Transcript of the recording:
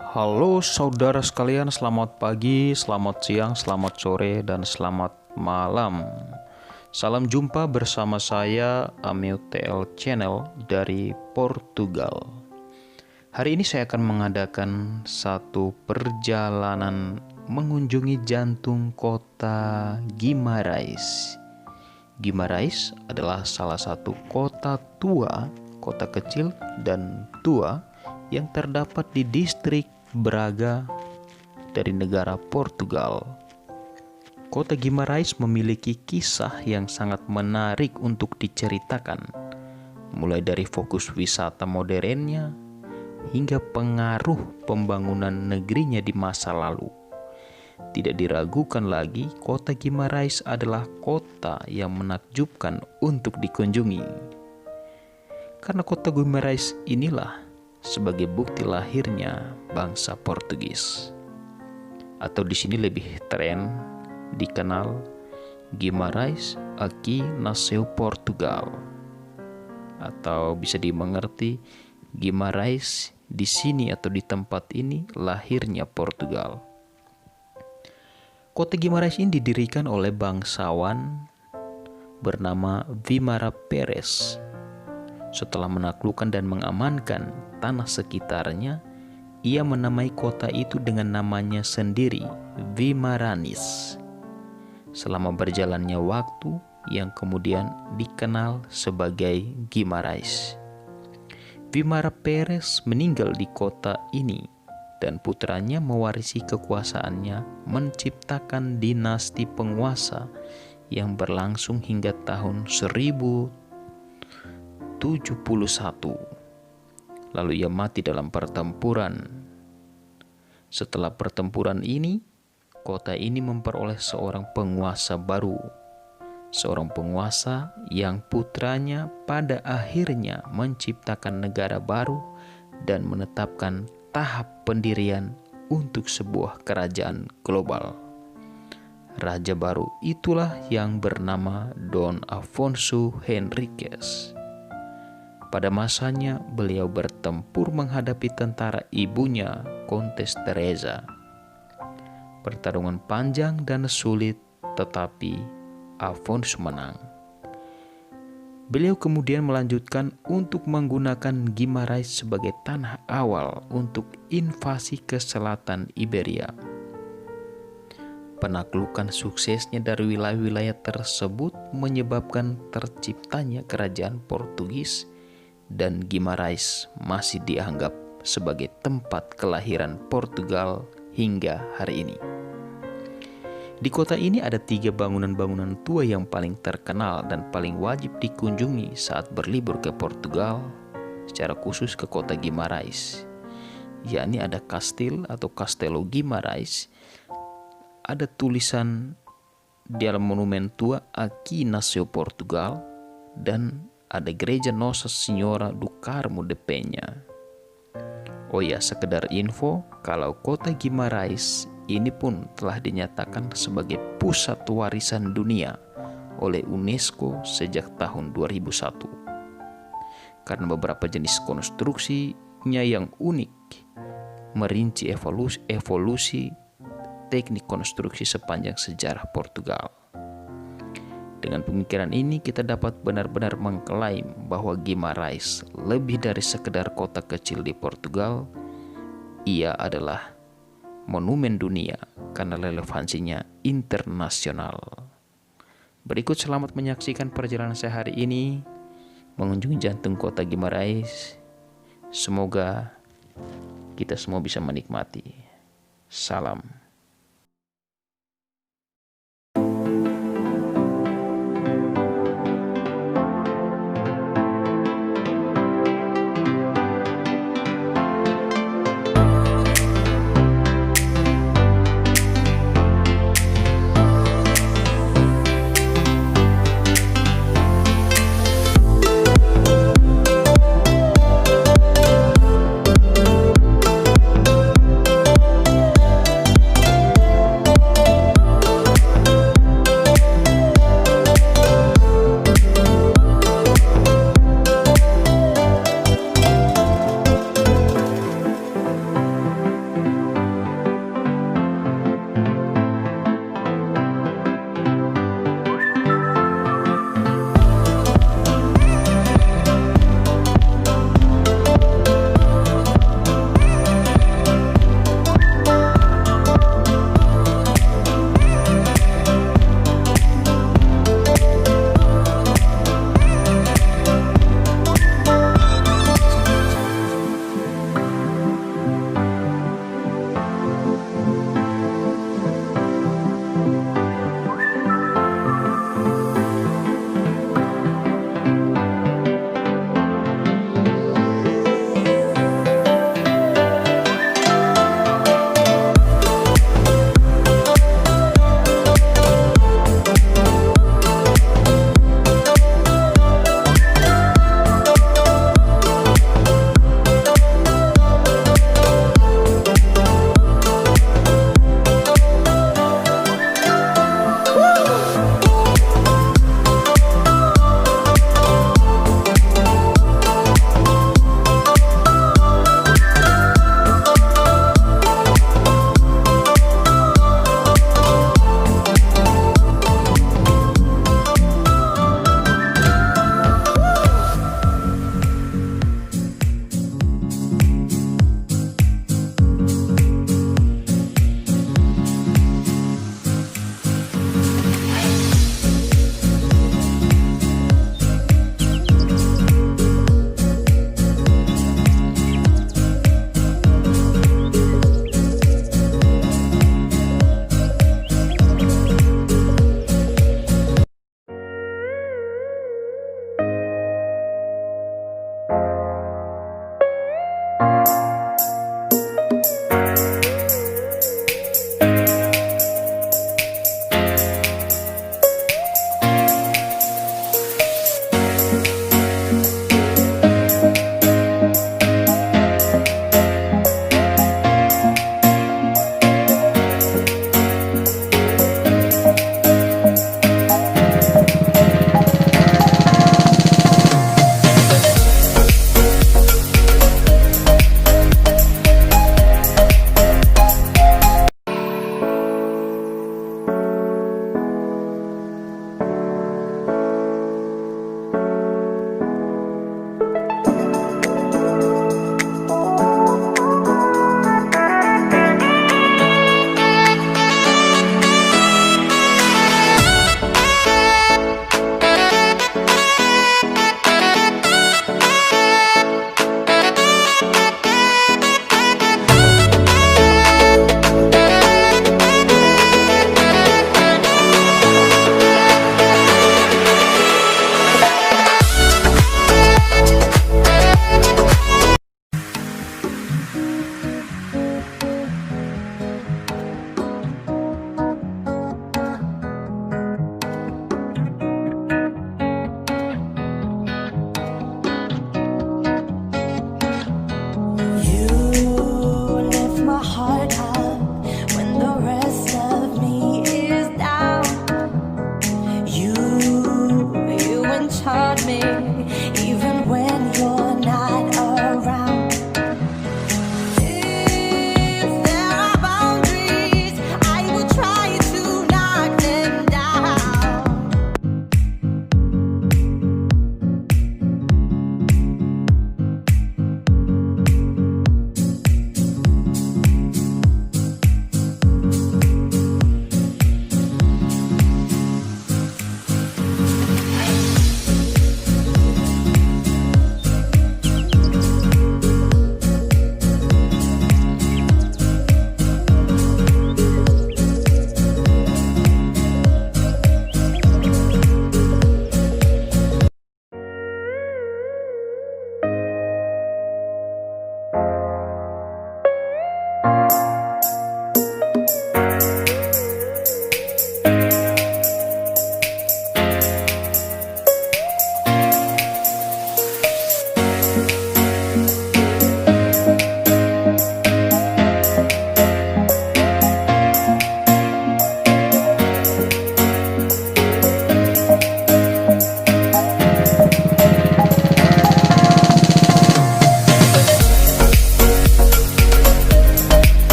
Halo saudara sekalian, selamat pagi, selamat siang, selamat sore, dan selamat malam. Salam jumpa bersama saya Amil TL Channel dari Portugal. Hari ini saya akan mengadakan satu perjalanan mengunjungi jantung kota Guimarães. Guimarães adalah salah satu kota tua, kota kecil dan tua yang terdapat di distrik Braga dari negara Portugal. Kota Guimarães memiliki kisah yang sangat menarik untuk diceritakan, mulai dari fokus wisata modernnya hingga pengaruh pembangunan negerinya di masa lalu. Tidak diragukan lagi, kota Guimarães adalah kota yang menakjubkan untuk dikunjungi. Karena kota Guimarães inilah sebagai bukti lahirnya bangsa Portugis, atau di sini lebih tren dikenal Guimarães aqui nasceu Portugal, atau bisa dimengerti Guimarães di sini atau di tempat ini lahirnya Portugal. Kota Guimarães ini didirikan oleh bangsawan bernama Vimara Peres. Setelah menaklukkan dan mengamankan tanah sekitarnya, ia menamai kota itu dengan namanya sendiri, Vimaranis. Selama berjalannya waktu, yang kemudian dikenal sebagai Guimarães. Vimara Peres meninggal di kota ini dan putranya mewarisi kekuasaannya, menciptakan dinasti penguasa yang berlangsung hingga tahun 1071. Lalu ia mati dalam pertempuran. Setelah pertempuran ini, kota ini memperoleh seorang penguasa baru. Seorang penguasa yang putranya pada akhirnya menciptakan negara baru dan menetapkan tahap pendirian untuk sebuah kerajaan global. Raja baru itulah yang bernama Dom Afonso Henriques. Pada masanya, beliau bertempur menghadapi tentara ibunya, Kontes Teresa. Pertarungan panjang dan sulit, tetapi Afonso menang. Beliau kemudian melanjutkan untuk menggunakan Guimarães sebagai tanah awal untuk invasi ke selatan Iberia. Penaklukan suksesnya dari wilayah-wilayah tersebut menyebabkan terciptanya kerajaan Portugis, dan Guimarães masih dianggap sebagai tempat kelahiran Portugal hingga hari ini. Di kota ini ada 3 bangunan-bangunan tua yang paling terkenal dan paling wajib dikunjungi saat berlibur ke Portugal, secara khusus ke kota Guimarães. Yakni ada kastil atau Castelo Guimarães, ada tulisan di dalam monumen tua Aqui nasceu Portugal, dan ada gereja Nossa Senhora do Carmo de Penha. Oh ya, sekedar info, kalau kota Guimarães ini pun telah dinyatakan sebagai pusat warisan dunia oleh UNESCO sejak tahun 2001. Karena beberapa jenis konstruksinya yang unik, merinci evolusi teknik konstruksi sepanjang sejarah Portugal. Dengan pemikiran ini, kita dapat benar-benar mengklaim bahwa Guimarães lebih dari sekedar kota kecil di Portugal. Ia adalah monumen dunia karena relevansinya internasional. Berikut selamat menyaksikan perjalanan saya hari ini mengunjungi jantung kota Guimarães. Semoga kita semua bisa menikmati. Salam.